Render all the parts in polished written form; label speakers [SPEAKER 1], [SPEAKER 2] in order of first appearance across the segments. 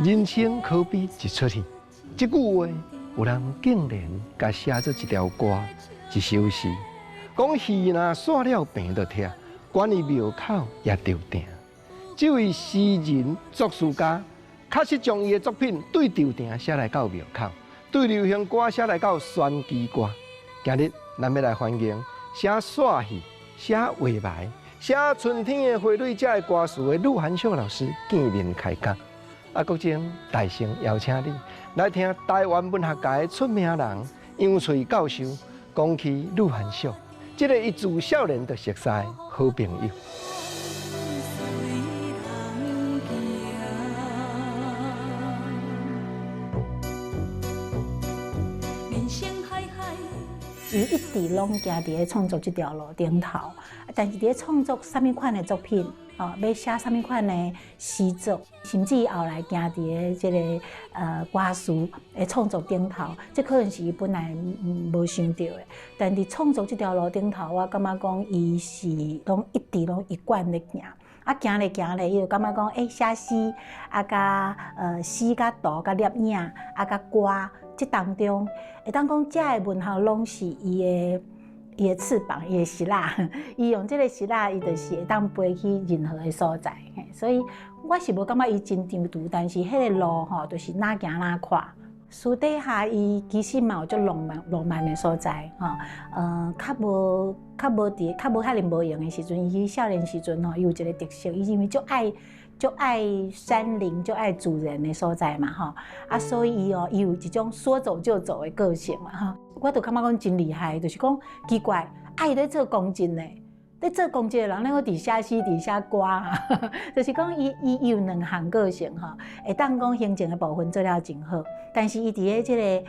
[SPEAKER 1] 人生可比一出戏，这句话有人竟然甲写做一条歌、一首诗，讲戏若煞了病就疼，关于庙口也着定。这位诗人作词家，确实将伊的作品对吊亭写来到庙口，对流行歌写来到传奇歌。今日咱要来欢迎写煞戏、写话埋、写春天的花蕊这的歌词的陆含秀老师见面开讲。国前大声邀请你来听台湾文学界的出名人杨翠教授讲起陆含秀，这个伊自少年就熟悉的好朋友。
[SPEAKER 2] 伊一直拢行伫咧创作这条路顶头，但是伫咧创作什么款的作品，要写什么款的诗作，甚至伊后来行伫咧这个歌词的创作顶头，这可能是伊本来无想到的。但伫创作这条路顶头，我感觉讲伊是拢一直拢一贯咧行。行咧行咧，伊就感觉讲，写诗甲诗甲图甲摄影甲歌，这当中会当讲，遮的文学拢是伊的翅膀，伊的翅啦。伊用这个翅啦，伊就是会当飞去任何的所在。所以我是无感觉伊真长途，但是迄个路吼，就是哪行哪看。私底下伊其实嘛有足浪漫的所在，较无遐尼无用的时阵，伊少年时阵伊有一个特色，伊因为足爱山林，足爱自然的所在嘛，所以伊有一种说走就走的个性嘛，我就感觉讲真厉害，就是讲奇怪，伊咧做公正呢。咧做公职的人，咱个伫写诗、伫写歌就是讲伊有两项个性会当讲行政的部分做了真好，但是伊伫咧这个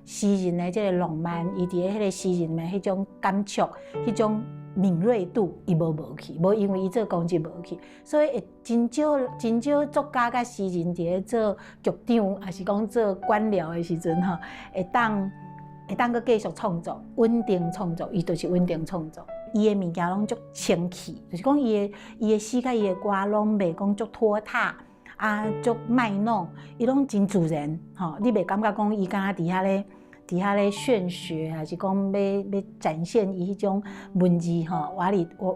[SPEAKER 2] 诗人的这个浪漫，伊伫咧迄个诗人的迄种感触、迄种敏锐度，伊无去，无因为伊做公职无去，所以会真少作家甲诗人伫咧做局长，还是讲做官僚的时阵会当个继续创作，稳定创作，伊就是稳定创作。伊的物件拢足清气，就是讲伊的诗甲伊的歌拢袂讲足拖沓足卖弄，伊拢真自然你袂感觉讲伊敢若伫遐咧炫学，还是讲要展现伊迄种文字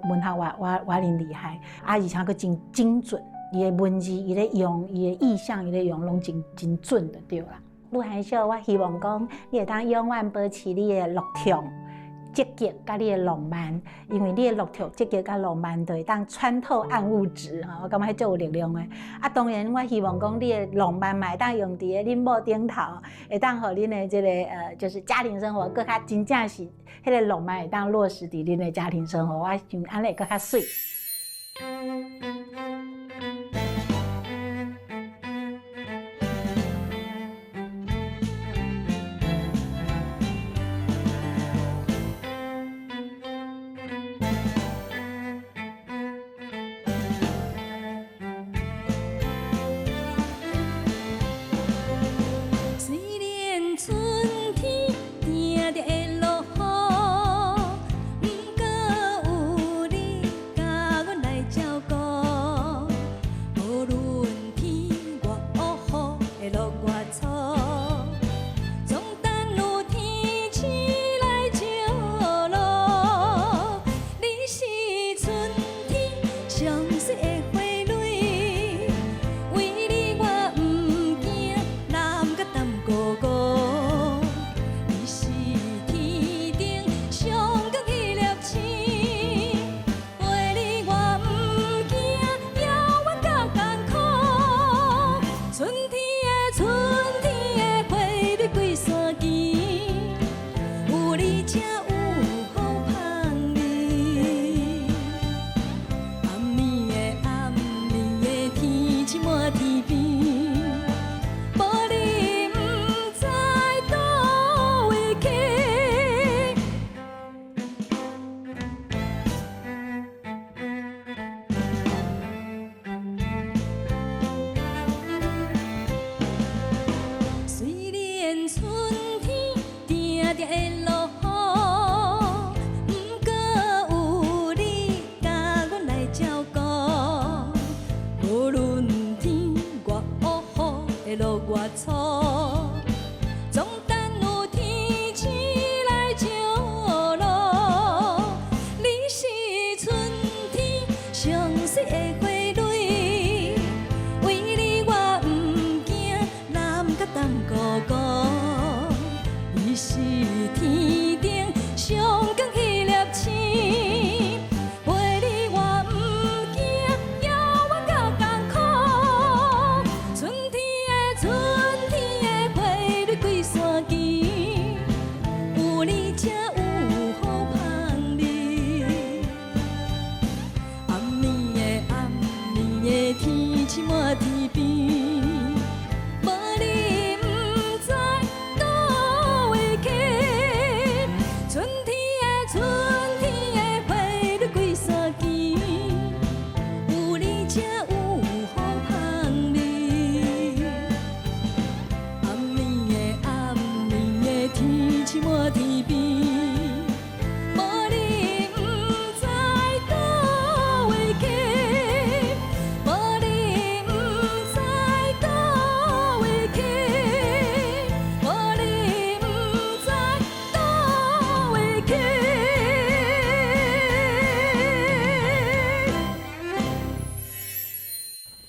[SPEAKER 2] 文学话真厉害，而且佫真精准，伊的文字伊咧用，伊的意象伊咧用，拢真准就对啦。陆含秀，我希望讲你会当永远保持你的乐天、积极甲你的浪漫，因为你的乐天、积极甲浪漫，就会当穿透暗物质我感觉迄足有力量的。当然，我希望讲你的浪漫嘛，会当用伫咧恁某顶头，会当互恁的这个就是家庭生活更较真正是迄个浪漫会当落实伫恁的家庭生活，我想安尼会更较水。
[SPEAKER 3] 歌。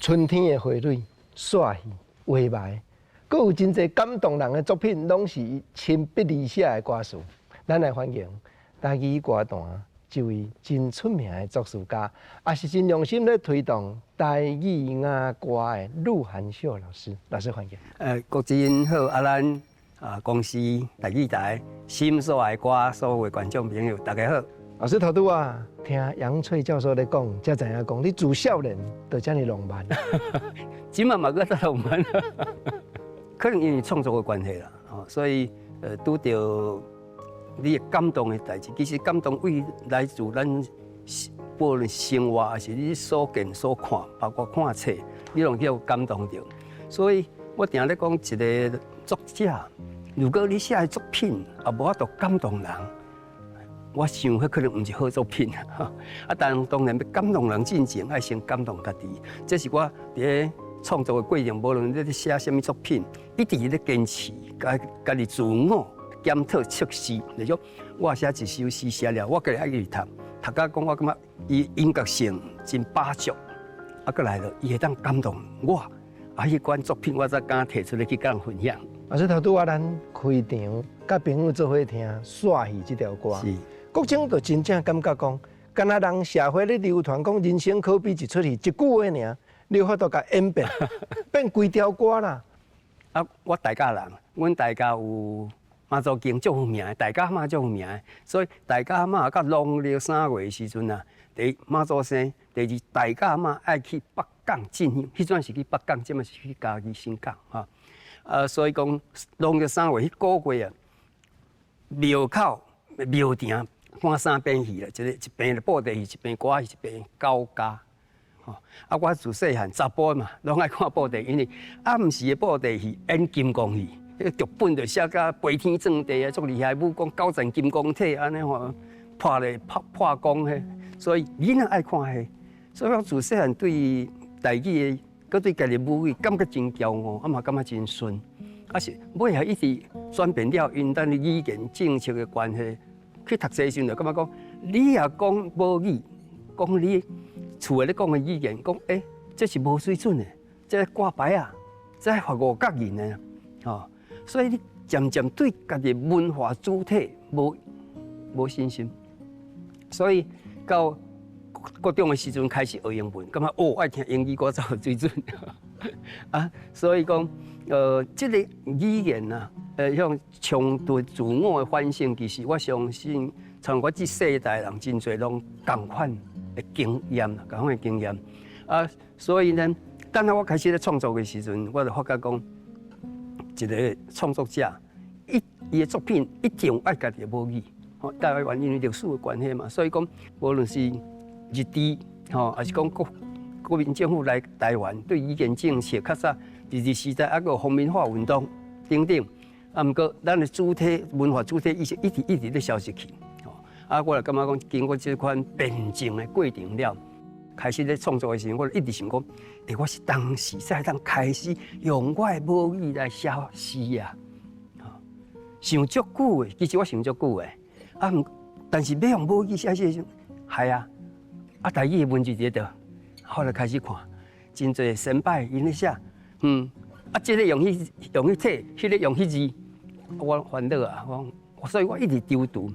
[SPEAKER 1] 春天的花蕊、煞戏、画埋，阁有真侪感动人的作品，拢是伊亲笔而写的歌词。咱来欢迎台语歌坛一位真出名的作词家，也是真用心咧推动台语雅歌的陆汉秀老师。老师欢迎。
[SPEAKER 3] 国真好，咱公司台语台心所爱歌所有的观众朋友，大家好。
[SPEAKER 1] 老师头拄听杨翠教授咧讲，才知影讲你自少年就遮尔浪漫。
[SPEAKER 3] 今嘛嘛搁在浪漫，可能因为创作的关系啦，所以拄到你感动的代志，其实感动为来自咱无论生活还是你所见所看，包括看册，你拢叫感动着。所以我定咧讲一个作者，如果你写的作品也无法度感动人，我想迄可能唔是好作品啊。当然要感动人进前，爱先感动家己。这是我伫创作的过程，无论你写什么作品，一直咧坚持，家己自我检讨测试。例如我写一首诗写了，我家己爱去读，读到讲我感觉伊音乐性真把足，过来了，伊会当感动我。迄款作品我才敢提出来去甲人分享。
[SPEAKER 1] 老师头拄咱开场，甲朋友做伙听《煞戏》这条歌，国情就真正感觉讲，敢若人社会咧流传讲人生可比一出戏，一句话尔，你有法度甲演变，变规条歌啦。
[SPEAKER 3] 我大家人，阮大家有妈祖经足有名，大家妈足有名，所以大家妈到农历3月时阵啊，第一妈祖生，第二大家妈爱去北港进香，迄阵是去北港，即嘛是去嘉义新港哈。所以讲农历3月迄个月啊，庙口庙埕看3边戏啦，一边咧布袋戏，一边歌戏，一边高家。我自细汉查甫嘛，拢爱看布袋，因为暗时的布袋戏演金刚戏，迄个剧本就写甲飞天转地啊，足厉害，武功9层金刚体安尼吼，破功嘿，所以囡仔爱看嘿。所以我自细汉对台语的，佮对家己母语感觉真骄傲，嘛感觉真顺。是尾下一直转变了，因咱的语言政策的关系，去读册时就感觉讲，你也讲母语，讲你厝诶咧讲的语言，讲这是无水准的，这挂牌啊，这法五角人的，所以你渐渐对家己文化主体无信心，所以到高中的时阵开始学英文，感觉爱听英语歌才有水准所以讲这个语言啊，像强对自我的反省，其实我相信，像我这世代人真侪拢同款的经验啦，同款的经验所以呢，等我开始咧创作的时阵，我就发觉讲，一个创作者，伊的作品一定爱家己的母语，大概原因为历史的关系嘛，所以讲，无论是日治还是讲国民政府来台湾对语言政策，较早日治时代还有皇民化运动等等，毋过咱的主体文化主体意识一直咧消失去。我就感觉讲，经过这款辩证的过程了，开始咧创作的时候，我就一直想讲，我是当时才当开始用我的母语来写诗啊，想足久的，其实我想足久的，但是要用母语写诗，系啊，台语的文字伫倒，后来开始看，真侪先辈因咧写，这个用迄体，迄个用迄字，我烦恼啊，所以我一直丢读。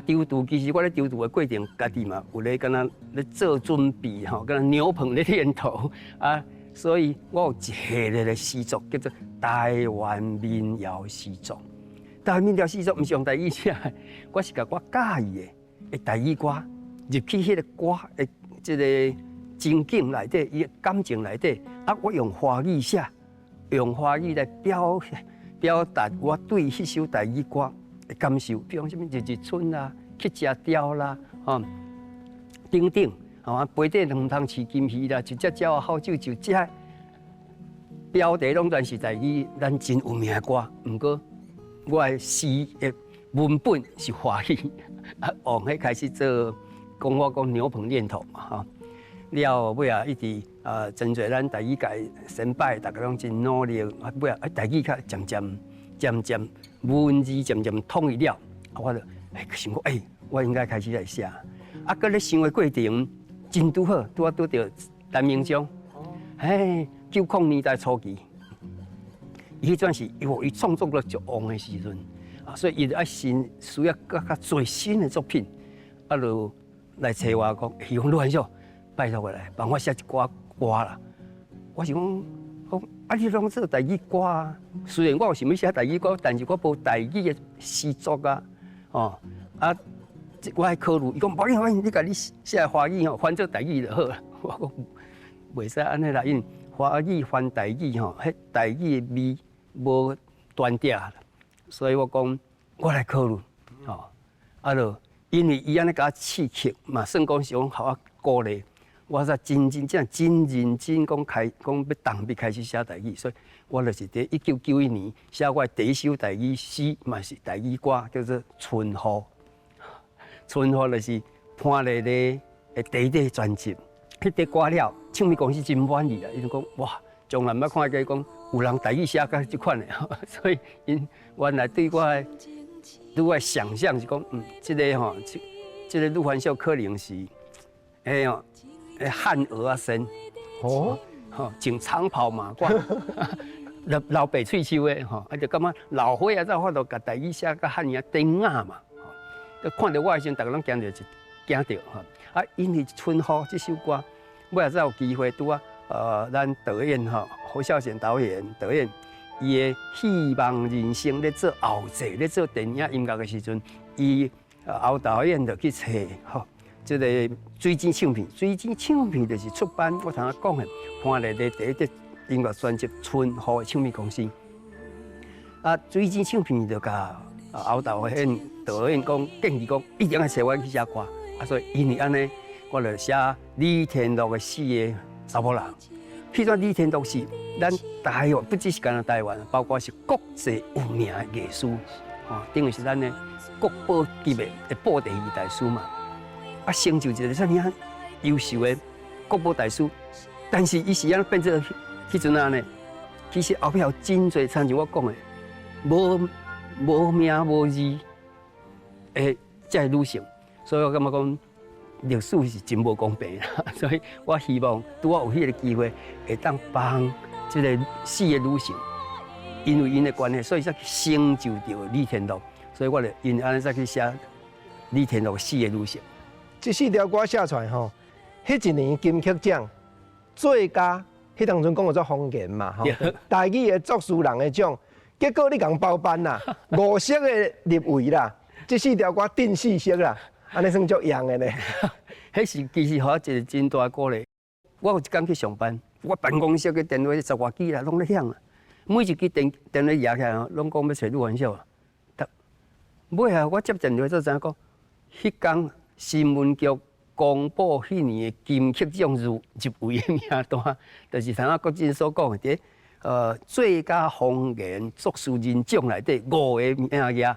[SPEAKER 3] 丢读其实我咧丢读的过程，家己嘛有咧，敢若咧做准备吼，敢若牛棚咧练头所以我有一系列的诗作叫做《台湾民谣诗作》。台湾民谣诗作毋是用台语写的，我是甲我喜意的台语歌入去迄个歌的即个情景内底，伊感情内底我用华语写，用华语来表达我对迄首台语歌的感受，比如什么日日春啦、去食雕啦，等等，杯底两汤匙金鱼啦，一只鸟好酒就这标题拢全是台语，咱真有名的歌。毋过我的诗的文本是华语，往迄开始做讲我讲牛棚练头嘛，了尾啊一直真侪咱台语界先辈，大家拢真努力，尾啊台语较渐渐文字渐渐统一了，我就想讲，我应该开始来写。搁咧想的过程真拄好，拄到陈明章， 90年代初期，伊迄阵是伊创作力足旺的时阵，所以伊就需要较最新的作品，就来找我讲，希望陆汉少拜托我来帮我写一寡歌啦。我想讲，你拢做台语歌啊？虽然我有想要写台语歌，但是我无台语的诗作啊，我还考虑，伊讲无要紧，你家你写华语翻做台语就好了。我讲袂使安尼啦，因为华语翻台语迄台语的味无断掉啦，所以我讲我来考虑，因为伊安尼甲我刺激嘛，算讲是讲互我鼓励。我才真认真讲要开始写台语，所以我就是伫1991年写我第一首台语诗，嘛是台语歌，叫做《春雨》。《春雨》就是潘丽丽的第一张专辑。迄个歌了，唱片公司真满意啦，伊就讲哇，从来毋捌看过讲有人台语写甲即款的，所以因原来对我的想象是讲，即个陆汉少可能是，汉儿啊身，穿长袍马褂，老白喙鬚的，就感觉老伙仔才法度甲台语写甲汉语顶雅嘛，看到我的时阵，大家拢惊着因为《春雨》这首歌，我也才有机会拄咱导演侯孝贤导演伊的希望人生咧做后制咧做电影音乐的时阵，伊侯导演就去找这个水晶唱片，水晶唱片就是出版我头仔讲的潘丽丽第一张音乐专辑《春雨》的唱片公司。水晶唱片就甲侯导演讲建议讲，一定要找我去写歌。所以因为安尼，我就写李天禄的四个查某人。譬如李天禄是咱台湾，不只是干咱台湾，包括是国际有名的艺术，等于是咱的国宝级的布袋戏大师嘛。成就一个遮尔优秀的国宝大师，但是伊是安变做迄阵安尼，其实后壁有真侪参像我讲的，无名无字的才女性。所以我感觉讲，历史是真无公平所以我希望拄我有迄个机会，会当帮即个四个女性，因为因的关系，所以才成就着李天禄。所以我就因安尼才去写李天禄四个女性。
[SPEAKER 1] 这4条歌写出来迄一年金曲奖最佳，迄当阵讲叫做风言嘛台语的作词人的奖，结果你共包办啦，5色的入围啦，这4条歌定4色啦。安尼算足样的呢？
[SPEAKER 3] 迄是其实互我一个真大鼓励。我有一天去上班，我办公室嘅电话10外支啦，拢咧响啊。每一支电话摇起来，拢讲要找陆汉少啊。尾啊，我接电话才知影讲，迄天新闻局公布迄年的金曲奖入围的名单，就是像郭振所讲的，最佳方言作词人奖内底5个名额，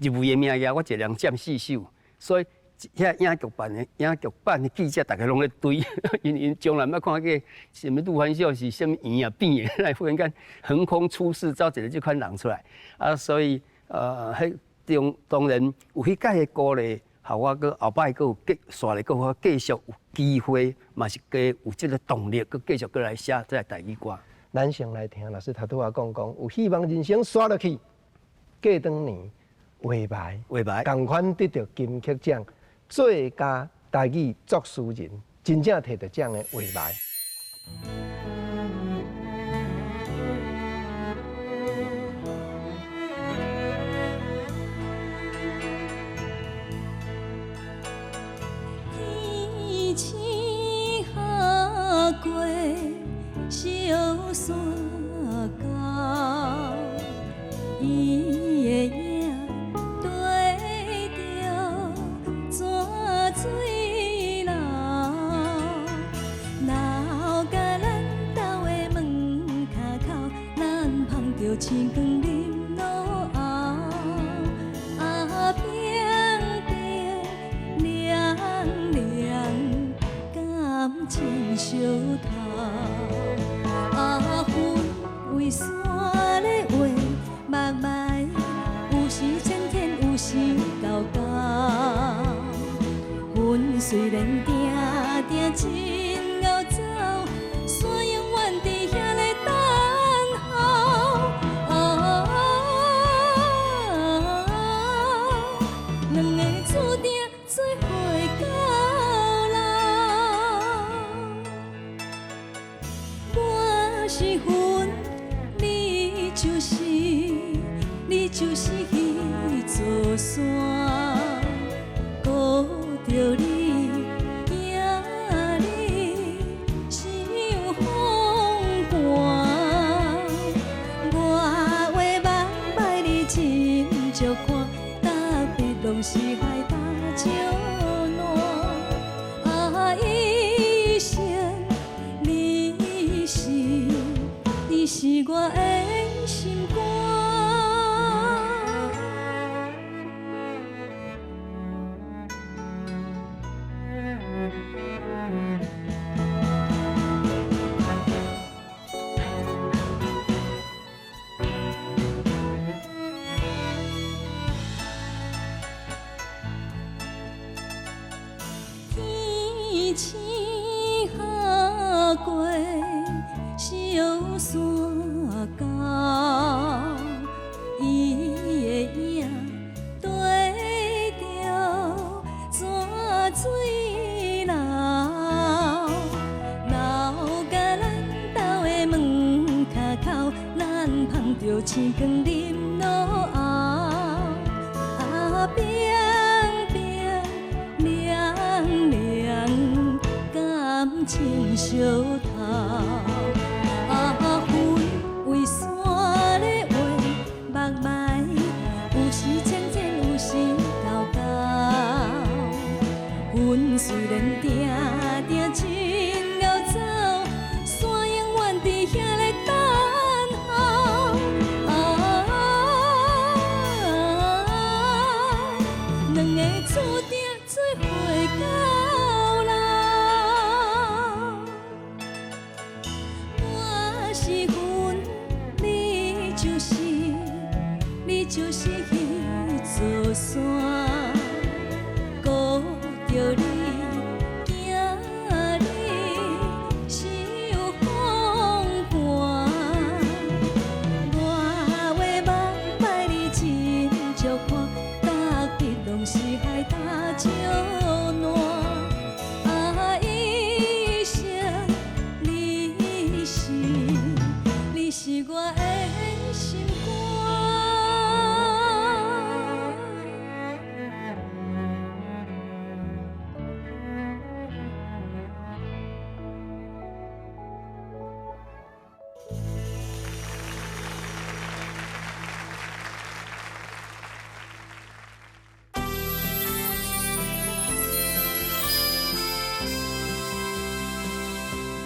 [SPEAKER 3] 入围的名额我一人占4首。所以，遐影剧版的记者，大家拢咧追，因从来捌看过什么陆汉少是什么圆啊变的，来忽然间横空出世，找一个这款人出来所以迄当然有迄届的鼓励，互我个后摆个有续来个我继续有机会，嘛是加有这个动力，个继续过来写这台语歌。
[SPEAKER 1] 咱先来听老师头拄仔讲，有希望人生刷落去，过当年。画牌，同款得到金曲奖最佳台语作词人，真正摕到奖的画牌。
[SPEAKER 4] 天星下过小山高，伊的影。水流，流甲咱家的门骹口，咱捧着青光啉落后，冰冰凉凉，感情相投。云为山咧画，目眉有时浅浅，有时高高。阮虽然定定真熬走，山永远就是云，你就是迄座山，顾着你，惊你伤风寒。我话望摆你真足看，特别拢是海大石烂。啊，一生你是我的心肝。天星下过小山高，伊的影对着山水流，流甲咱家的门骹口，咱捧着星光啉落后，啊，冰冰凉凉，感情烧透。啊，云为山咧画目霾，有时浅浅，有时厚厚。云虽然定定真熬走，山永远伫遐咧等候。两个注定做伙到老。我是云，你就是迄座山，顾着你，惊你伤风寒。我话望摆你真足看，特别拢是海大石烂。啊，一生你是我的心肝。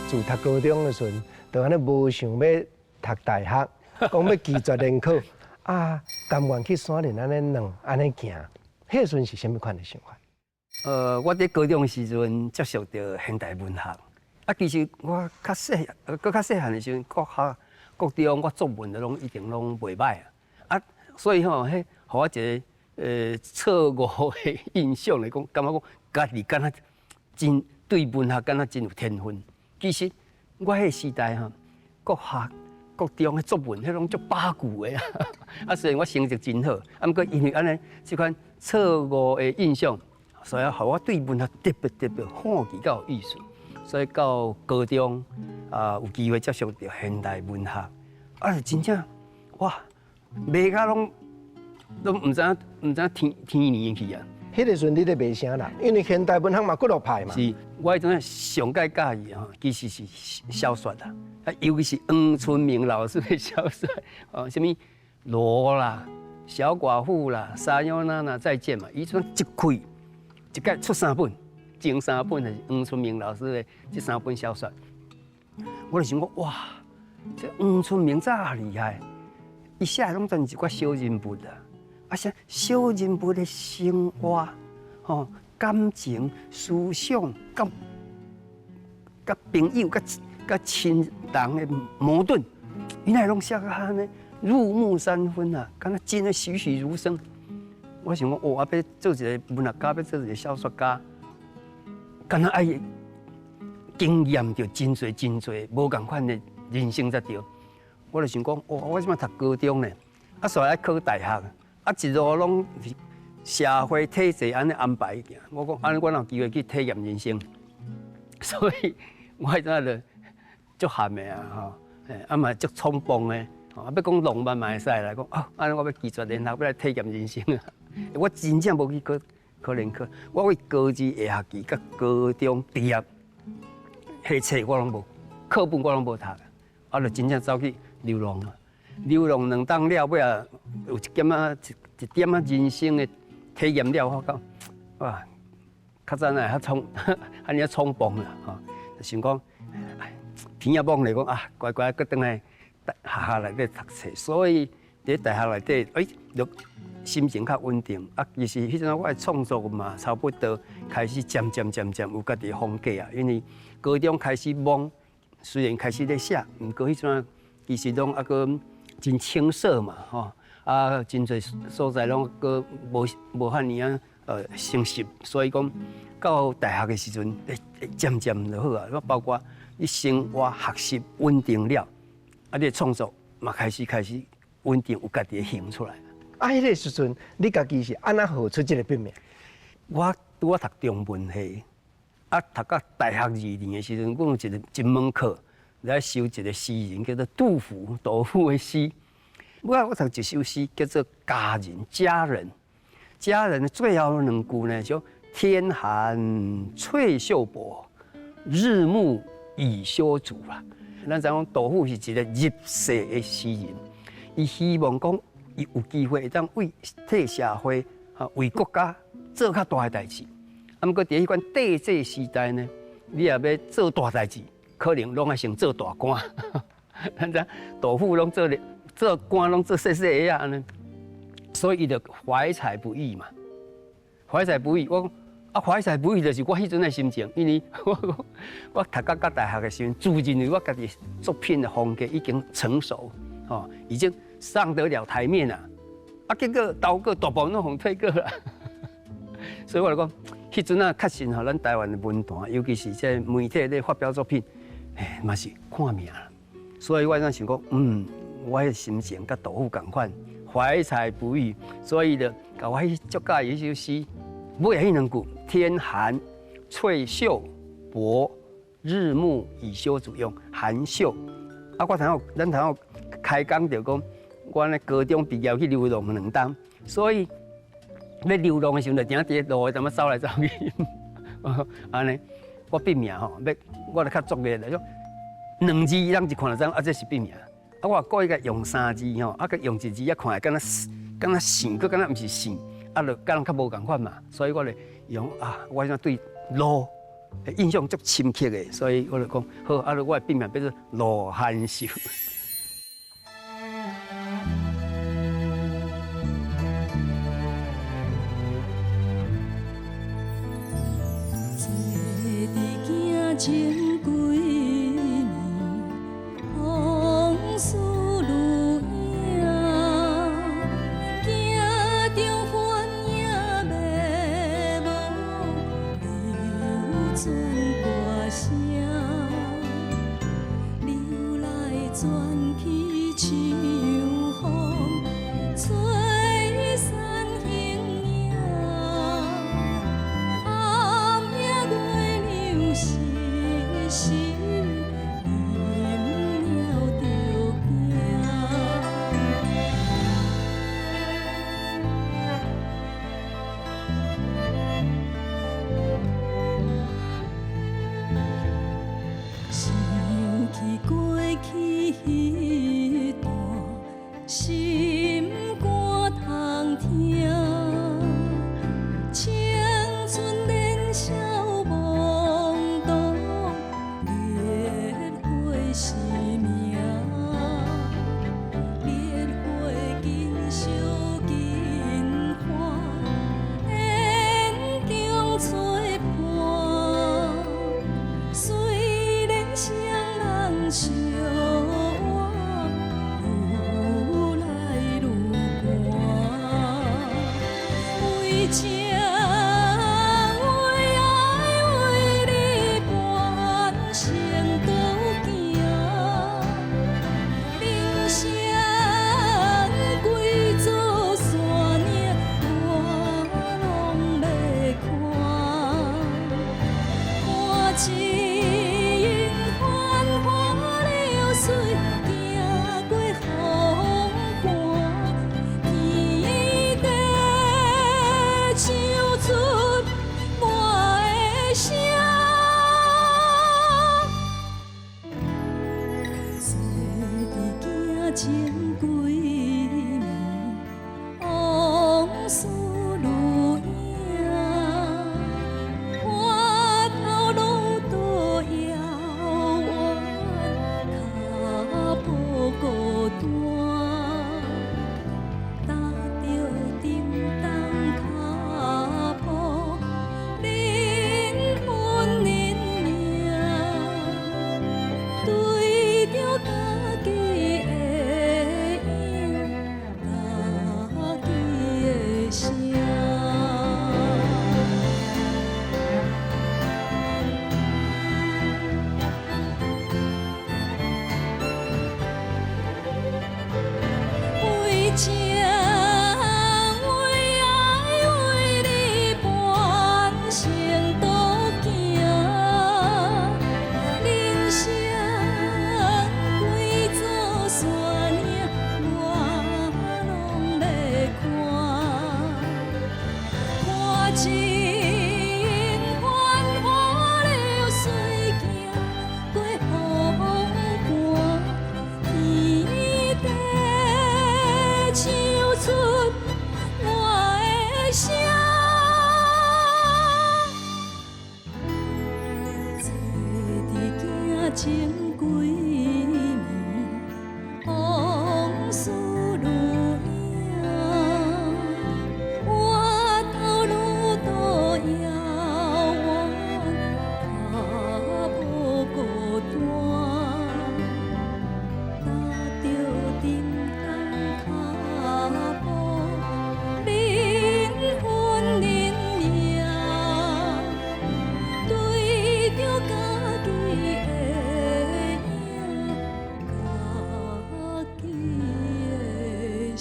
[SPEAKER 1] 自读高中的时阵，就安尼无想要读大学，讲要拒绝联考啊，甘愿去山林安尼两安尼行。迄时阵是啥物款的想法？
[SPEAKER 3] 我伫高中的时阵接触到现代文学，啊，其实我较细汉的时阵，国中我作文拢一定拢袂歹啊，所以吼，迄互我一个错误的印象来讲，感觉讲家己敢若真对文学敢若真有天分。其实我迄个时代吼，国中的作文迄拢足八股的啊，虽然我成绩真好，啊，毋过因为安尼即款错误的印象，所以互我对文学特别好奇甲有意思。所以到高中有机会接触到现代文学，啊，真正哇，卖甲拢毋知天年去啊！
[SPEAKER 1] 迄个时阵你咧卖啥啦？因为现代文学嘛，几落派嘛。
[SPEAKER 3] 是，我迄阵上介介意吼，其实是小说啦，啊，尤其是黄春明老师的小说，什么罗啦、小寡妇啦、莎妞娜娜再见嘛，伊阵一开一届出3本，前3本是黄春明老师的这3本小说，我就想讲哇，这黄春明真厉害，伊写的拢全是一寡小人物啊。啊，像小人物的生活、吼感情、思想、甲朋友、甲亲人的矛盾，原来拢写甲安尼入木三分啊，敢若真的栩栩如生。我想讲，哦，要做一个文学家，要做一个小说家，敢若爱经验着真侪无共款的人生才对。我就想讲，哦，我即摆读高中呢，啊，所以爱考大学。啊，一路拢是社会体制安尼安排行。我讲安尼，我有机会去体验人生，所以我迄阵就足含的啊，吼，嘛足冲动的，要讲浪漫嘛会使啦，讲安尼我要拒绝联合，要来体验人生啊！我真正无去可能课，我为高二下学期甲高中毕业，迄册我拢无，课本我拢无读，就真正走去流浪啊！流浪2档了，尾啊有一点人生的体验了，我讲哇，较早那安尼冲动啦，就想讲，天也望来讲乖乖搁转来学校内底读册，所以伫大学内底，就心情较稳定。其实迄阵我的创作嘛，差不多开始渐渐有家己的风格啊。因为高中开始忙，虽然开始咧写，毋过迄阵其实拢个真青涩嘛，真侪所在拢个无遐尔成熟，所以讲到大学的时阵，渐渐就好啊。包括你生活学习稳定了，你的创作嘛开始稳定，有家己的形出来。
[SPEAKER 1] 迄个时阵，你家己是安那学出这个笔名？
[SPEAKER 3] 我读中文系，读到大学2年的时阵，我有一门课来修一个诗人，叫做杜甫的诗。我读一首诗叫做《佳人》。佳人的最后2句呢，就天寒翠袖薄，日暮已修竹啦。咱知讲杜甫是一个入世的诗人，伊希望讲伊有机会当替社会、为国家做较大的代志。毋过伫迄款帝制时代呢，你若要做大代志，可能拢要先做大官。咱知杜甫拢做官，拢做细细个安尼，所以伊就怀才不遇嘛。怀才不遇，我怀才不遇就是我迄阵的心情，因为我读到大学的时候，自认为我家己作品的风格已经成熟，已经上得了台面啦。结果倒个大部分拢退过啦。所以我来讲，迄阵确实咱台湾的文坛，尤其是这媒体咧发表作品，嘛是看命啦。所以我想讲，我的心情甲杜甫同款，怀才不遇，所以就甲我迄足介意迄首诗。尾迄2句：天寒翠袖薄，日暮已修竹，用寒袖。咱头开讲就讲，我咧高中毕业去流浪2冬，所以咧流浪的时候就定伫路踮走来走去。安尼，我笔名我就较作烈来讲，2字人一看就知这是笔名。我故意甲用3字甲用1字看，敢若想，佮敢若毋是想。就甲人较无共款嘛，所以我咧用我想对路印象足深刻的，所以我就讲好，我的笔名叫做罗汉秀。
[SPEAKER 4] 情几年，往事如影，行中幻影迷蒙，流转歌声，流来转去像风，吹散形影。暗夜月流逝。虽然是情几年，往事如影，看头路多遥远，脚步孤单，踏着沉重脚步，灵魂认命，对着家己的影，家己的声。为情为爱为你半生都行，人生几座山岭，我拢要看，看情繁华流水行，过风寒，天地唱出我的声。坐伫行前几年，往事如影，我头路多遥远，脚步孤单，踏着沉重脚步，灵魂认命，对着家己的影，家己的声。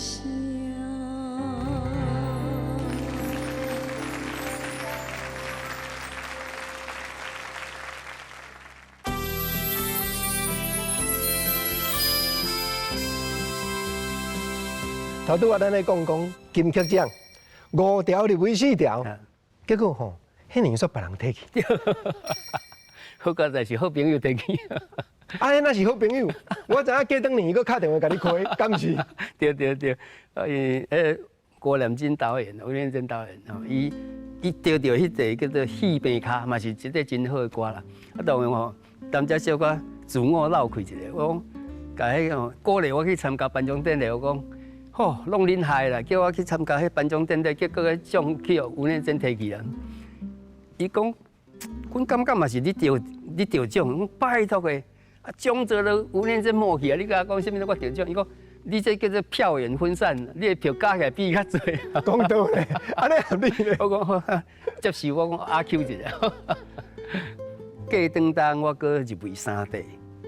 [SPEAKER 1] 头拄啊，咱咧讲金曲奖5条入围4条，结果吼，迄年煞别人摕去。
[SPEAKER 3] 好佳在是好朋友摕去。
[SPEAKER 1] 啊，那是好朋友，我知影过当年伊佫敲电话甲你开，敢是？
[SPEAKER 3] 对对对，郭念真导演，吴念真导演吼，伊得到迄个叫做《戏病卡》，嘛是一个真好的歌啦。啊，当然吼，当只小可自我闹开一下，我讲，甲迄吼鼓励我去参加颁奖典礼，我讲，吼，拢恁害啦，叫我去参加迄颁奖典礼，结果迄奖去吴念真摕去啦。伊讲，阮感觉嘛是你得奖，我讲拜托诶。啊，奖座都吴念真摸去啊！你甲我讲什么？我得奖，伊讲你这叫做票源分散，你的票加起来比较多。
[SPEAKER 1] 讲到咧，安尼合理咧。
[SPEAKER 3] 我讲好，接受我讲阿 Q 一下。过当当我搁入围3地，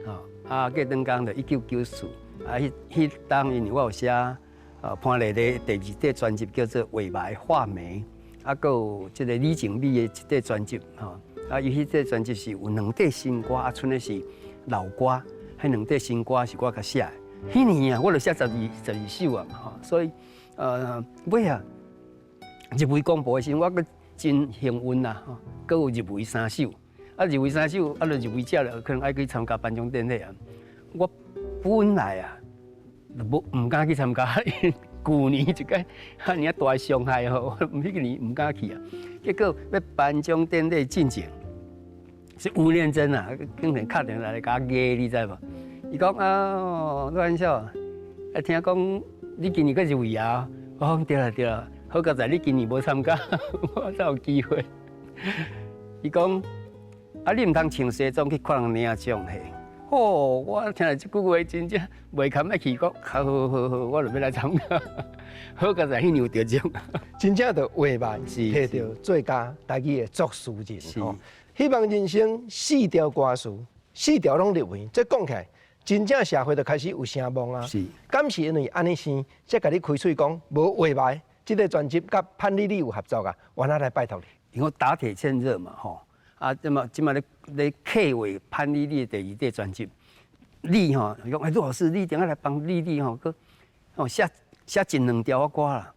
[SPEAKER 3] 吼啊过当当就1994，啊迄当因为我有写潘丽丽第2块专辑叫做《画眉画眉》，啊搁有即个李静美的1块专辑，吼啊伊迄块专辑是有2块新歌，啊剩的是老歌，迄2块新歌是我甲写的。迄年啊，我就写12首啊嘛，吼，所以尾啊入围公布的时候，我阁真幸运啦，吼，阁有入围3首，啊入围3首，啊就入围者了，可能爱去参加颁奖典礼啊。我本来啊，唔敢去参加，去年一个遐尔大伤害吼，我迄个年唔敢去啊。结果要颁奖典礼进前。是吴念真啊，竟然敲电话来甲我压，你知无？伊讲啊，陆安少，啊听讲你今年阁入围啊？我讲对啦对啦，好佳在你今年无参加，我才有机会。伊讲啊，你唔通穿西装去看人领奖嘿？哦，我听了这句话真正袂堪要去，讲好，我就要来参加。好佳在迄年有得奖，
[SPEAKER 1] 真正就画眉
[SPEAKER 3] 是
[SPEAKER 1] 摕到最佳台语的作词人吼。希望人生4条歌词，4条拢入围，这讲起来，真正社会就开始有声望啊。
[SPEAKER 3] 是，
[SPEAKER 1] 敢是因为安尼生，才甲你开嘴讲，无画眉这个专辑甲潘丽丽有合作啊，我哪来拜托你？
[SPEAKER 3] 因为打铁趁热嘛，吼啊，即嘛咧客为潘丽丽的第2块专辑，你吼讲陆老师，你一定要来帮丽丽吼，佮写真2条歌啦。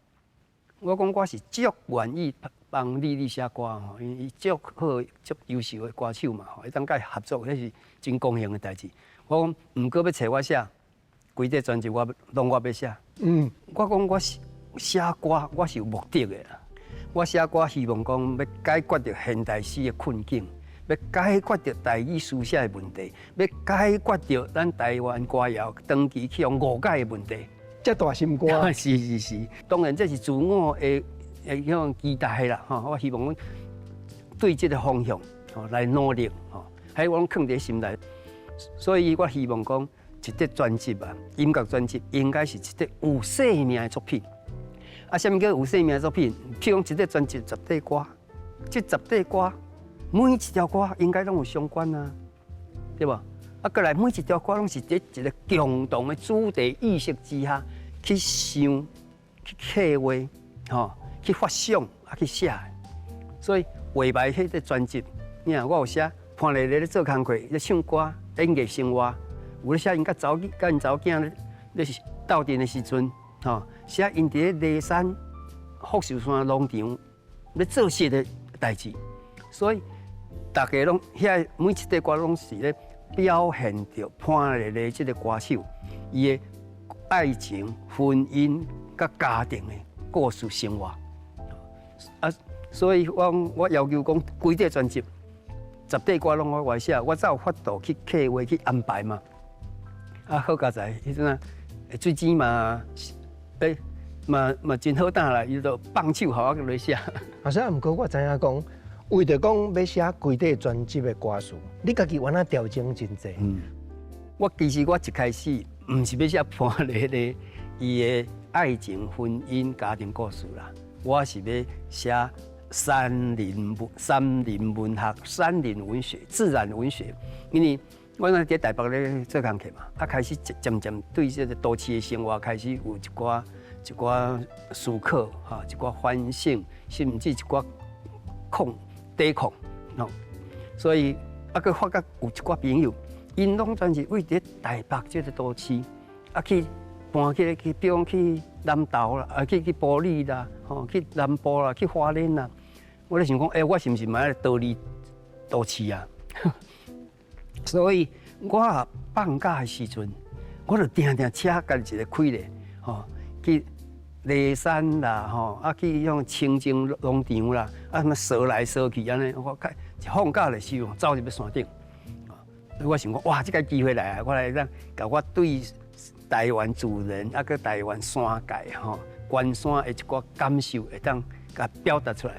[SPEAKER 3] 我讲我是足愿意帮丽丽写歌吼，因为伊足好、足优秀的歌手嘛，吼，会当甲伊合作，迄是真高兴的代志。我讲，毋过要找我写，规个专辑我要写。我讲我写歌，我是有目的的啦。我写歌希望讲要解决着现代诗的困境，要解决着台语书写的问题，要解决着咱台湾歌谣长期去用误解的问题。
[SPEAKER 1] 这大心肝。
[SPEAKER 3] 是，当然这是自我的迄期待啦，我希望讲对这个方向来努力，还我放在心内。所以我希望讲一张专辑啊，音乐专辑应该是一张有生命的作品。啊，什么叫有生命的作品？譬如讲一张专辑10首歌，这10首歌每一条歌应该拢有相关啊，对吧？啊，过来每一条歌拢是在一个共同的主题意识之下去想、去刻画、去发想啊去写。所以画牌迄个专辑，你看我有写潘丽丽咧做工课，咧唱歌、演艺生活，有咧写因甲查囝、甲因查某囝咧斗阵的时阵，写因伫咧梨山福寿山农场咧做些的代志。所以大家拢遐每一首歌拢是咧表现着潘丽丽这个歌手伊的爱情、婚姻、甲家庭的故事生活。啊，所以我要求讲，规个专辑10首歌拢我写，我才有法度去刻画、去安排嘛。啊，好佳哉，迄阵啊，水钱嘛，嘛真好打啦，伊就放手，互我来写。
[SPEAKER 1] 后生毋过我知影讲，为着讲要写规个专辑的歌词，你家己原来调整真济。
[SPEAKER 3] 我其实我一开始毋是要写潘丽丽伊的爱情、婚姻、家庭故事啦，我是要写山林文学、山林文学、自然文学。因为我那在台北咧做工课嘛，开始渐渐对这个都市的生活开始有一寡思考一寡反省，甚至一寡抵抗所以佫发觉有一寡朋友，因拢全是为伫台北这个都市去搬去，比如去南投啦，去埔里啦，去南部啦，去花莲啦。我咧想讲，我是毋是嘛逃离都市啊？所以我放假的时阵，我就定车家己一个开咧，去梨山啦，去用清境农场啦，什么扫来扫去安尼，我放假的时候走入去山顶。我想讲，哇，这个机会来啊！我来让甲我对台湾自然个台湾山界关山的一寡感受，会当甲表达出来。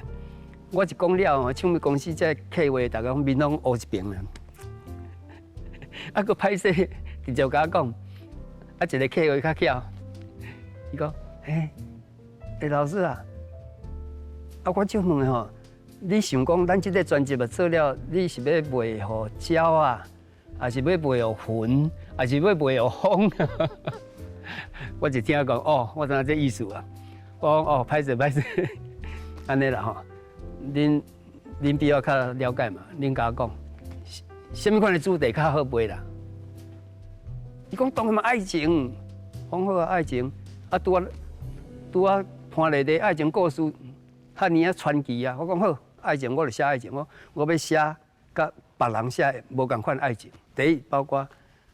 [SPEAKER 3] 我一讲了，唱片公司在客户大家面拢乌一边啦。佫歹势，直接甲我讲，一个客户较巧，伊讲，老师啊，我就问你想讲咱这个专辑做了，你是要卖互鸟啊，还是要卖互云，还是要卖互风？我就听讲，我知影这意思啊。我讲歹势，安尼啦恁比我较了解嘛？恁甲我讲，什么款的主题较好卖啦？伊讲当然嘛爱情，丰富的爱情，拄啊潘丽丽爱情故事，遐尼传奇啊！我讲好，爱情我就写爱情，我要写甲别人写无共款爱情。第一，包括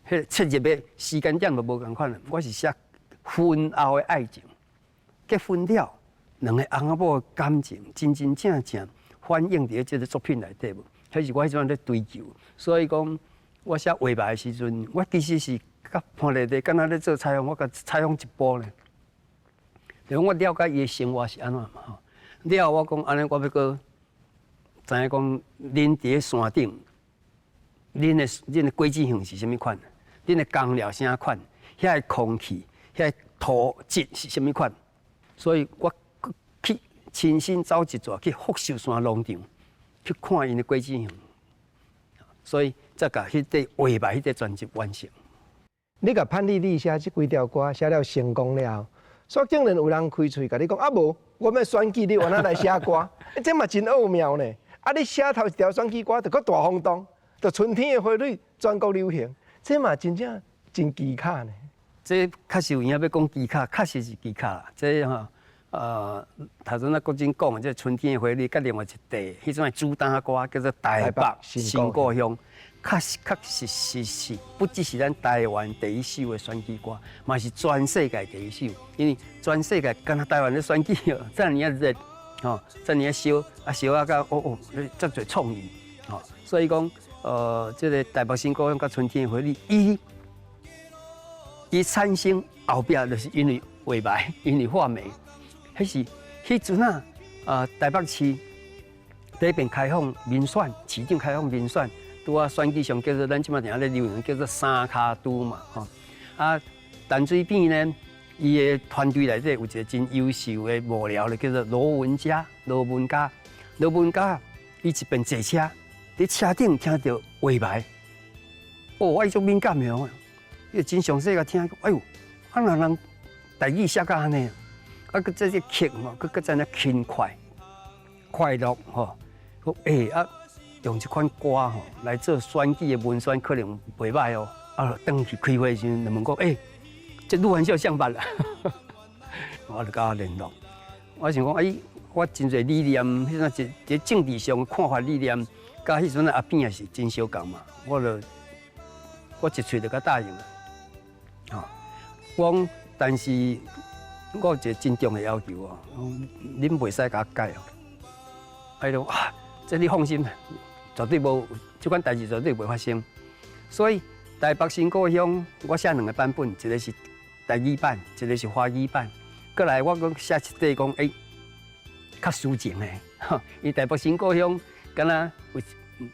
[SPEAKER 3] 迄切入的时间点都无共款，我是写婚后的爱情，结婚了。两个翁仔某的感情真正反映伫这个作品内底无，迄是我迄阵咧追求。所以讲，我写画牌的时阵，我其实是甲潘丽丽敢若咧做采访，我甲采访一波咧。就我了解伊的生活是安怎嘛了后我讲安尼，我要搁知影讲，恁伫咧山顶，恁的轨迹性是啥物款？恁的工料啥款？遐个空气、遐个土质是啥物款？所以我去亲身走一转去福寿山农场，去看因的轨迹性，所以才甲迄个画牌迄个专辑完成。
[SPEAKER 1] 你甲潘丽丽写这几条歌写了成功了后，所竟然有人开喙甲你讲无，我要选举你，原来来写歌，这嘛真奥妙呢。你写头一条选举歌，就搁大轰动，就春天的花蕊全国流行，这嘛真正真奇卡呢。
[SPEAKER 3] 这确实有影要讲技巧，确实是技巧啦。这头先国珍讲的这春天的花蕊，甲另外一地，迄种主打歌叫做台北新故乡。确实，不只是咱台湾第一首的选举歌，嘛是全世界第一首。因为全世界敢若台湾咧选举哦，这么热，吼，这么烧啊到遮侪创意，吼，所以讲，这个台北新故乡甲春天的回忆，伊产生后壁就是因为画牌，因为画眉，迄阵啊，台北市第一遍开放民选，市政开放民选。拄啊，选举上叫做咱即马定下咧流行叫做三脚督嘛，吼啊淡水边呢，伊的团队内底有一个真优秀的幕僚咧，叫做罗文嘉，伊一边坐车，伫车顶听到话牌，我足敏感的哦，伊真详细个听，哎呦，啊哪人台语写甲安尼，啊佮这些曲吼，佮在那轻快乐吼，啊。用这款歌吼来做选举的文宣，可能袂歹哦。啊，等去开会时，就问讲，这陆文秀上班啦。我就甲他联络，我想讲，我真侪理念，迄阵一政治上看法理念，甲迄阵阿扁也是真相共嘛。我一喙就甲答应了。我但是我有一个真重的要求哦，恁袂使甲我改哦。这你放心。绝对无，这款代志绝对袂发生。所以台北新故乡，我写2个版本，一个是台语版，一个是华语版。过来我阁写一块讲，较抒情的。因台北新故乡，敢若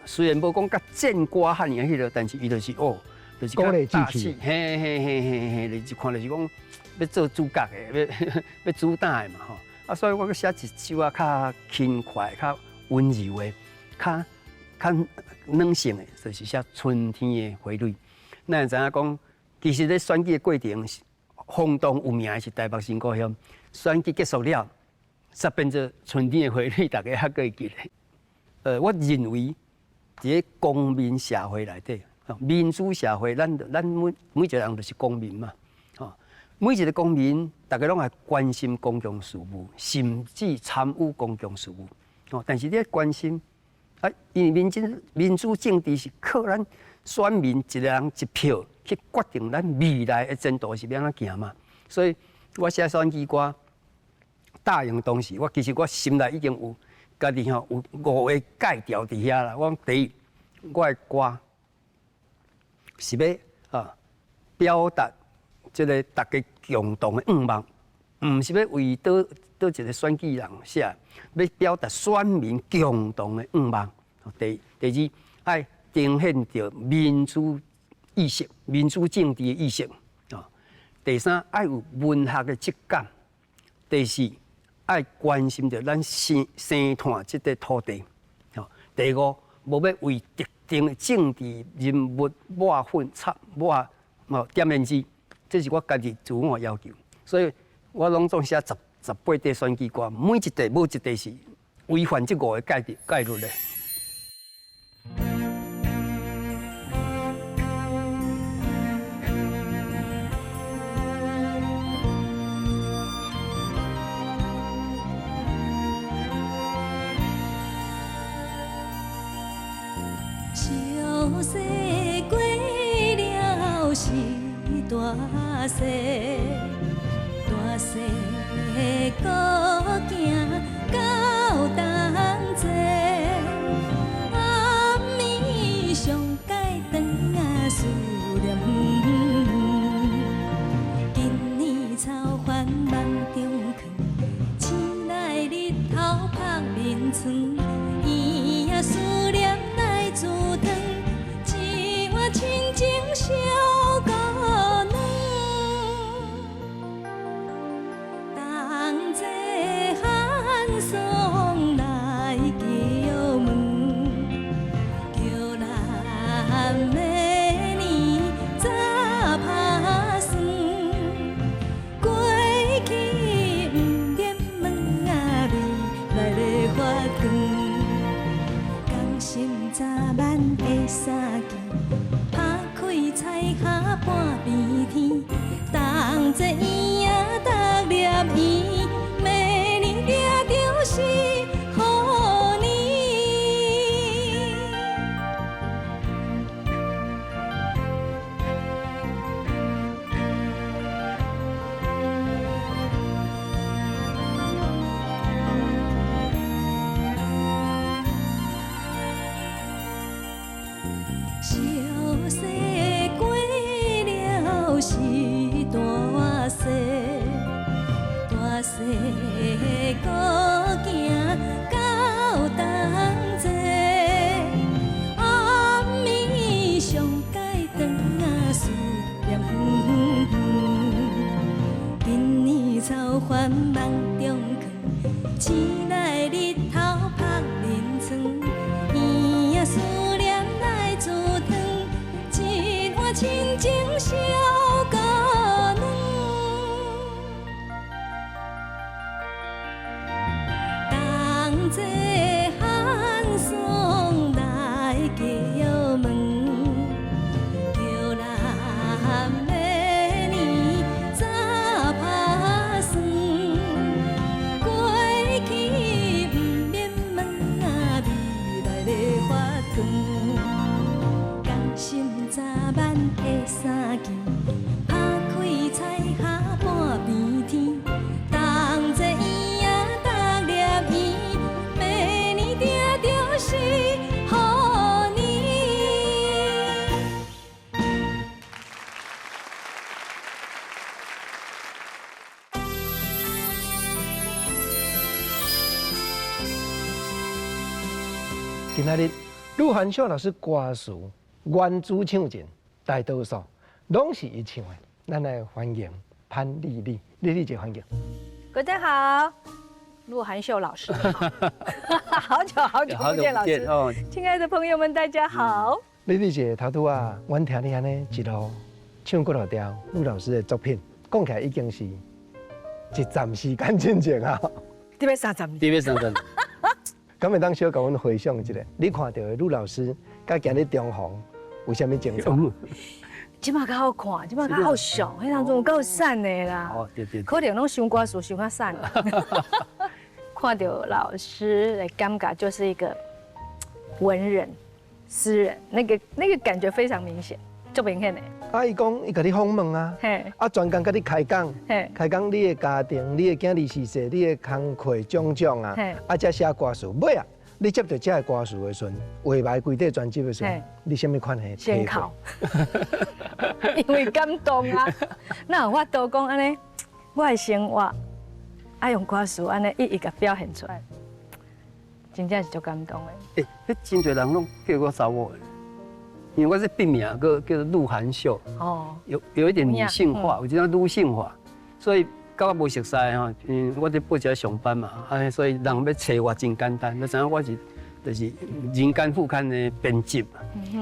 [SPEAKER 3] 虽然无讲甲战歌遐尔迄落，但是伊就是就是
[SPEAKER 1] 鼓励
[SPEAKER 3] 大气，嘿，就是看就是讲要做主角的，要主打的嘛吼。所以我阁写一首较轻快、较温柔的，较软性的，就是写春天的花蕊。咱会知影讲，其实咧选举的过程，轰动有名的是台北新故乡。选举结束了，煞变做春天的花蕊，大家还可以记得。我认为，伫个公民社会内底，民主社会，咱每一个人都是公民嘛。每一个公民，大家拢爱关心公共事务，甚至参与公共事务。但是你关心。因为民主政治是靠咱选民一个人一票去决定咱未来的前途是要安怎行嘛。所以我写选举歌答应当时，其实我心内已经有家己有5个戒条伫遐啦。我第一，我的歌是要表达即个大家共同的愿望，唔是要为倒一个选举人写。要表达选民共同的愿望。第二，爱呈现着民主意识、民主政治的意识。第三，爱有文学的质感。第四，爱关心着咱生态这块土地。第五，无要为特定的政治人物抹粉插抹点胭脂，这是我家己自我要求。所以我拢总写18块选举歌，每一块无一块是违反这5个戒律的。
[SPEAKER 4] 小西过了是大西，大西孤行到东济，暗暝上街灯啊思念。今年草原梦中藏，醒来日头拍面床，伊也思念来自糖，一碗亲情烧糕卵。同齐喊送来叫问，叫咱明年早打算。过去不免问啊，未来咧发光。江心早晚的衫件，拍开彩霞半边天，同齐伊啊踏入伊，明年掠着是好年。亲情小甲软。同齐喊送来叫门，叫南的年早打算，过去不免问啊，未来要发光。甘心早晚的三更，拍开彩霞半边天，同齐圆啊逐粒圆，明年定就是好年。
[SPEAKER 1] 今仔日鹿晗秀老师歌词原主唱进，大多数拢是伊唱的。咱来欢迎潘丽丽，丽丽姐欢迎。
[SPEAKER 5] 大家好，鹿晗秀老师，好久不见，老师。
[SPEAKER 3] 哦，
[SPEAKER 5] 亲爱的朋友们，大家好。
[SPEAKER 1] 丽丽姐头拄啊，阮听你安尼一路唱几落条陆老师的作品，讲起来已经是一站时间真前啊。
[SPEAKER 5] 你要30年？
[SPEAKER 3] 你要上阵，
[SPEAKER 1] 敢会当小甲阮回想一下，你看到的陆老师，甲今日中红有啥物精彩？
[SPEAKER 5] 即马较好看，即马较好上，迄当中有够瘦的啦。
[SPEAKER 3] 哦，对对。
[SPEAKER 5] 可能拢伤歌词伤较瘦。看到老师的感觉就是一个文人、诗人，那个感觉非常明显，就明显的。
[SPEAKER 1] 啊，伊讲伊甲你访问啊，
[SPEAKER 5] 嘿，
[SPEAKER 1] 啊专工甲你开讲，
[SPEAKER 5] 嘿，
[SPEAKER 1] 开讲你的家庭、你的囝儿逝世、你的工课种种啊
[SPEAKER 5] 嘿，
[SPEAKER 1] 啊才写歌词。尾啊，你接到这个歌词的时阵，画埋规底专辑的时阵
[SPEAKER 5] 嘿，
[SPEAKER 1] 你什么款的？
[SPEAKER 5] 先考，因为感动啊。那有法度讲安尼，我的生活爱用歌词安尼一一个表现出来，真正是足感动的。
[SPEAKER 3] 迄真侪人拢叫我查某的，因为我是笔名叫做鹿晗秀，
[SPEAKER 5] 哦，
[SPEAKER 3] 有一点女性化，有一点女性化，所以甲我无熟悉吼，我伫报社上班嘛，所以人要找我真简单。你知影我是就是人间副刊的编辑嘛，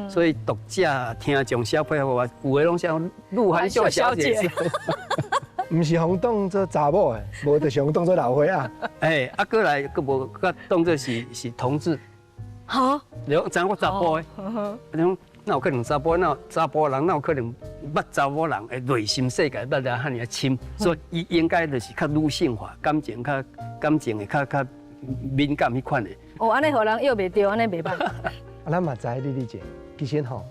[SPEAKER 3] 所以读者听众小配合我，有的拢像鹿晗秀小姐。
[SPEAKER 1] 唔是互当做查某的，无就想当做老岁啊。
[SPEAKER 3] 哎，啊，过来，佫无佮当作是同志。
[SPEAKER 5] 好，
[SPEAKER 3] 你知影我查甫的，你讲哪有可能查甫？哪有查甫人哪有可能捌查某人的内心世界捌得遐尔深？所以伊应该就是较女性化，感情的较敏感迄款的。
[SPEAKER 5] 哦，安尼互人约袂着，安尼袂歹。
[SPEAKER 1] 啊，咱嘛知丽丽姐，其实吼，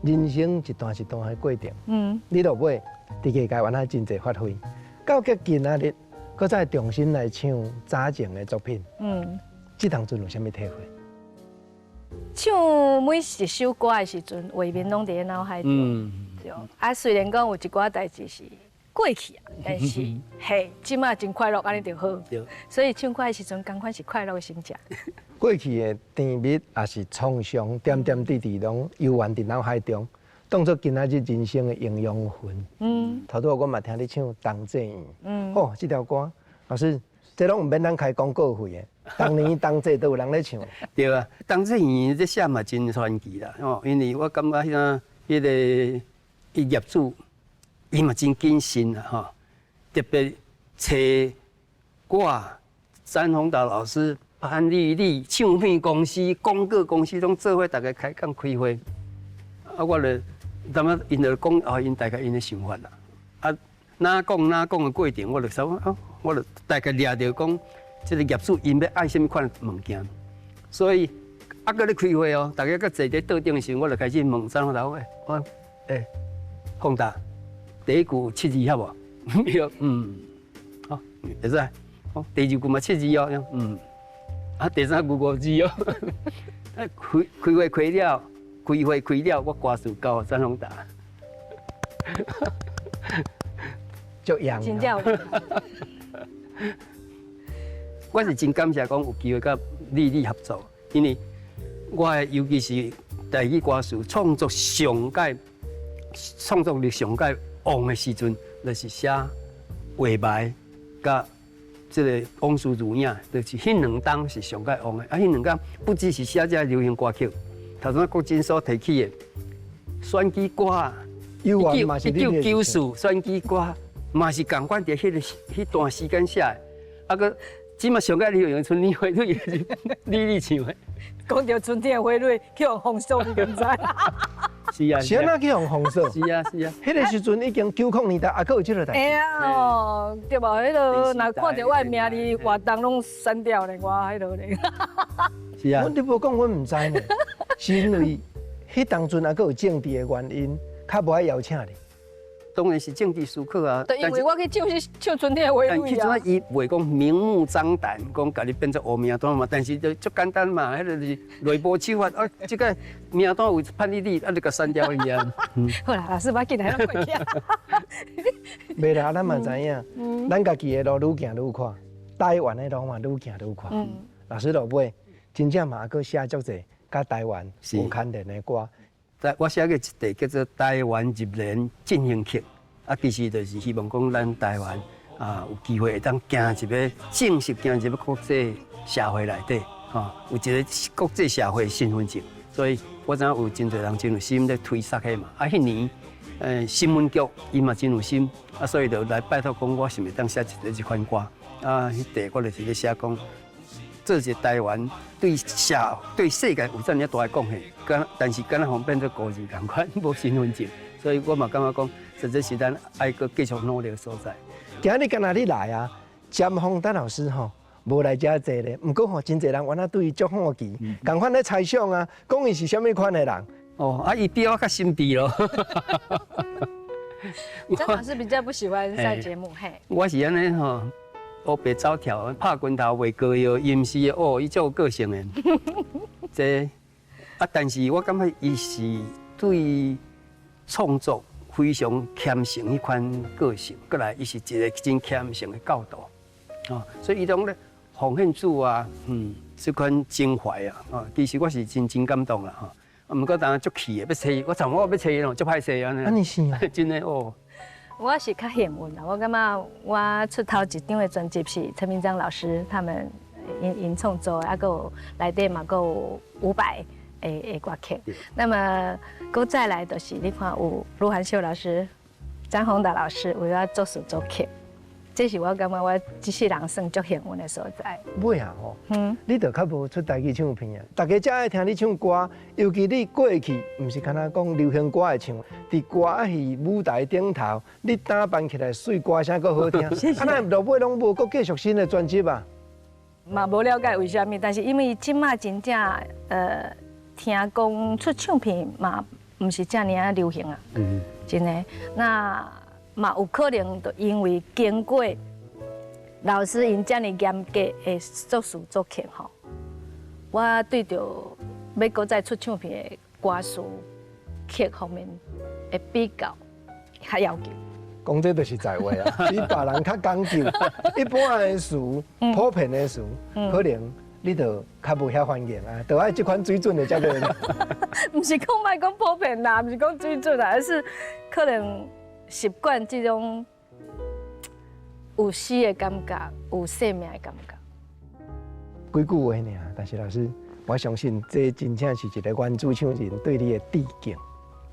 [SPEAKER 1] 人生一段一段的过程，你落尾伫个台湾还真侪发挥。到今仔日，搁再重新来唱早前的作品，这当中有啥物体会？
[SPEAKER 5] 唱每一首歌的时阵，画面拢伫咧脑海中。对，啊，虽然讲有一寡代志是过去啊，但是嘿，即马真快乐，安尼就好。
[SPEAKER 3] 对，
[SPEAKER 5] 所以唱歌的时阵，赶快是快乐的心情。
[SPEAKER 1] 过去的甜蜜也是创伤，点点滴滴拢悠远伫脑海中，当作今仔日人生的营养分。头拄我嘛听你唱《同济园》，哦，这条歌，老师，这拢唔免咱开广告费的。当年同济都有人咧唱。
[SPEAKER 3] 对啊，同济园这写嘛真传奇啦，哦，因为我感觉迄个伊业主，伊嘛真谨慎啦，吼，特别找我、詹宏达老师、潘丽丽、唱片公司、广告公司拢做伙，大家开讲开会，啊，我咧，当啊，因就讲啊，因大概因的想法啦，啊，哪讲的过程，我就想啊，我就大概掠着讲。这个业主因要爱什么款物件，所以啊，搁咧开会哦，大家搁坐伫桌顶的时候，我就开始问张宏达喂，宏达，第一句7字好无？伊说好，会使。好，第二句嘛7字哦，啊，第三句5字哦。开会开了，我歌词交张宏达。
[SPEAKER 1] 足样。
[SPEAKER 5] 真正有。
[SPEAKER 3] 我是真感谢讲有机会甲丽丽合作，因为我尤其是台语歌词创作力上界旺的时阵，就是写画牌甲这个往事如影，就是迄2档是上界旺的。啊，迄2档不只是写这流行歌曲，头先郭金所提起的选举歌啊，
[SPEAKER 1] 游玩嘛是你的
[SPEAKER 3] 1994选举歌，嘛是共款伫迄段时间写的，啊个即马上届你用春天花蕊是你唱的。
[SPEAKER 5] 讲到春天的花蕊，去用风霜，你敢知？
[SPEAKER 3] 是啊，
[SPEAKER 1] 是安那去用红色？
[SPEAKER 3] 是啊是啊。
[SPEAKER 1] 迄个时阵已经90年代，还佫有即个代志。
[SPEAKER 5] 哎呀哦，对吧？迄个若看到我的名字，活动拢删掉咧，我迄落咧。
[SPEAKER 3] 是啊。
[SPEAKER 1] 你无讲，阮唔知呢，是因为迄当阵还佫有政治的原因，较无爱邀请你。
[SPEAKER 3] 当然是政治思考啊。
[SPEAKER 5] 就因为我去唱春天的花蕊啊。
[SPEAKER 3] 但迄阵伊袂讲明目张胆，讲家己变做黑名单嘛，但是就足简单嘛，迄个是内部手法，啊，即个名单有叛逆力，啊，就甲删掉伊啊。
[SPEAKER 5] 好啦，老师，我进来咱过去。
[SPEAKER 1] 袂啦，咱嘛知影，咱家己的路愈行愈宽，台湾的路嘛愈行愈宽。老师落尾，真正嘛佫写足侪甲台湾有牵连的歌。
[SPEAKER 3] 我写个一题叫做《台湾入联进行曲》，啊，其实就是希望讲咱台湾啊有机会会当行入个正式行入个国际社会内底，吼，有一个国际社会身份证。所以我知影有真侪人真有心咧推萨个嘛。啊，迄年新闻局伊嘛真有心，啊，所以就来拜托讲，我是咪当写一款歌。啊，迄题我就是咧写讲。这是台湾对世界有怎样大的贡献，但是敢若方变做孤儿同款，无身份证，所以我嘛感觉讲，实在是咱爱搁继续努力的所在。
[SPEAKER 1] 今日敢若你来啊，詹宏达老师吼，无来遮坐咧，不过吼真侪人原来对伊足好奇，共款咧猜想啊，讲伊是虾米款的人。
[SPEAKER 3] 哦，啊，伊比我较神秘咯。
[SPEAKER 5] 张老师比较不喜欢上节目，嘿。
[SPEAKER 3] 我是安尼吼。乌白走跳，拍拳头袂高腰，吟诗的哦，伊足有个性的。这啊，但是我感觉伊是对创作非常虔诚迄款个性，过来伊是一个真虔诚的教导，哦，所以伊种咧奉献主啊，这款情怀啊，哦，其实我是真感动啦，吼。毋过当然足气的，要找伊，我昨我要找伊咯，足歹势安尼。
[SPEAKER 1] 安尼是啊，
[SPEAKER 3] 真的哦。
[SPEAKER 5] 我是较幸运啦，我感觉我出头一张的专辑是陈明章老师他们因创作，啊，还有内底嘛，还有500的歌曲。那么，搁再来就是你看有卢汉秀老师、张宏达老师为我作词作曲，这是我感觉我这世人算足幸运的所在。
[SPEAKER 1] 尾啊吼，你就较无出台语唱片啊，大家才爱听你唱歌，尤其你过去毋是干那讲流行歌会唱，伫歌戏舞台顶头，你打扮起来水，歌声阁好听，啊那落尾拢无阁继续新的专辑啊？
[SPEAKER 5] 嘛无了解为什么，但是因为即马真正听讲出唱片嘛，毋是遮尔啊流行啊，真的那。嘛有可能，就因为经过老师因遮尔严格的作词作曲吼，我对着要搁再出唱片的歌词曲方面会比较较要求。
[SPEAKER 1] 讲这就是在话啊，比别人较讲究。一般的词、普遍的词，可能你就较无遐欢迎啊，就爱这款水准的才对。
[SPEAKER 5] 唔是讲卖讲普遍啦，唔是讲水准啦，而是可能。习惯这种有诗的感觉，有生命的感觉。
[SPEAKER 1] 几句话尔，但是老师，我相信这真正是一个原主唱人对你的致敬。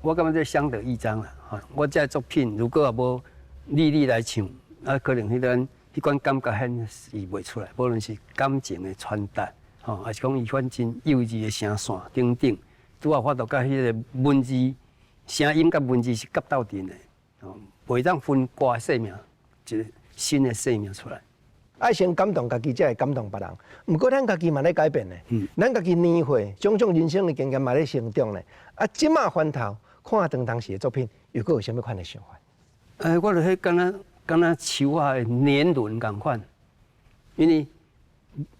[SPEAKER 3] 我感觉这相得益彰啦，哈！我这作品如果也无你来唱，啊，可能迄款感觉显是袂出来。无论是感情的传达，吼，还是讲伊款真幼稚的声线等等，拄好法度甲迄个文字、声音甲文字是夹斗阵的。袂当分割生命，一个新的生命出来。
[SPEAKER 1] 爱先感动家己，才会感动别人。不过咱家己嘛咧改变呢，咱家己年岁、种种人生的经验嘛咧成长呢。啊，即马翻头看当时的作品，又佫有啥物款的想法？
[SPEAKER 3] 我就迄敢若树啊的年轮共款，因为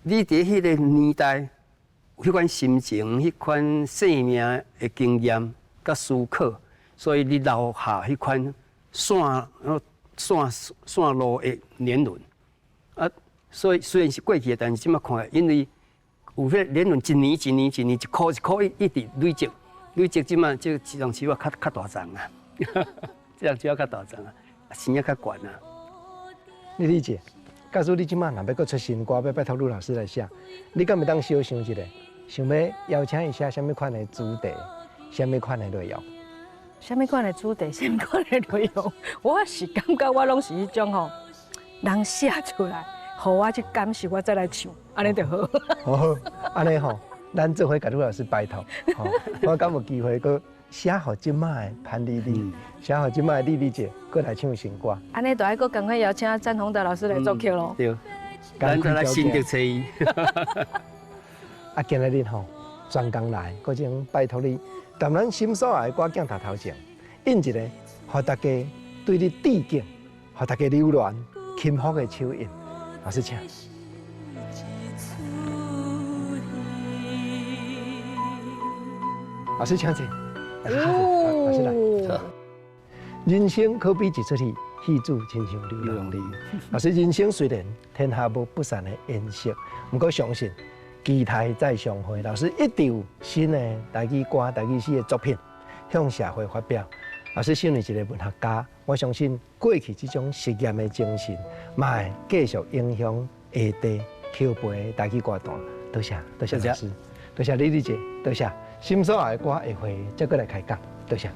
[SPEAKER 3] 你伫迄个年代，迄款心情、迄款生命的经验甲思考，所以你留下迄款。线路的年轮啊，所以虽然是过去的，但是即马看，因为有迄年轮一年一箍一直累积，即马这张树啊较大丛啊，这张树啊较大丛啊，生啊较悬啊。
[SPEAKER 1] 你理解？假如你即马若要搁出新歌，要拜托陆老师来写，你敢会当小想一下，想要邀请伊写什么款的主题，什么款的内容？
[SPEAKER 5] 什么款的主题，什么款的内容，我是感觉我拢是迄种吼，人写出来，互我去感受，我再来唱，安尼就好。
[SPEAKER 1] 好，安尼吼，咱做伙甲陆老师拜托，吼，我敢有机会搁写互即摆的潘丽丽，写互即摆的丽丽姐，搁来唱新歌。
[SPEAKER 5] 安尼就爱搁赶快邀请詹宏达老师来作曲咯。
[SPEAKER 3] 对，咱再来新的找伊。
[SPEAKER 1] 啊，今日吼专工来，搁种拜托你，踮咱心所爱的歌镜头头前，印一个，互大家对你致敬，互大家留恋幸福的手印。老师请。老师请坐。老师来。人生可比一出戏，戏主亲像流浪里。老师，人生虽然天下无不散的颜色，不过相信期待再相会。老师一定有新的台语歌、台语诗的作品向社会发表。老师身为一个文学家，我相信过去这种实验的精神，嘛会继续影响下地口碑台语歌坛。多谢，多谢老师，多谢李丽姐，多谢。心所爱的歌下回再过来开讲，多谢。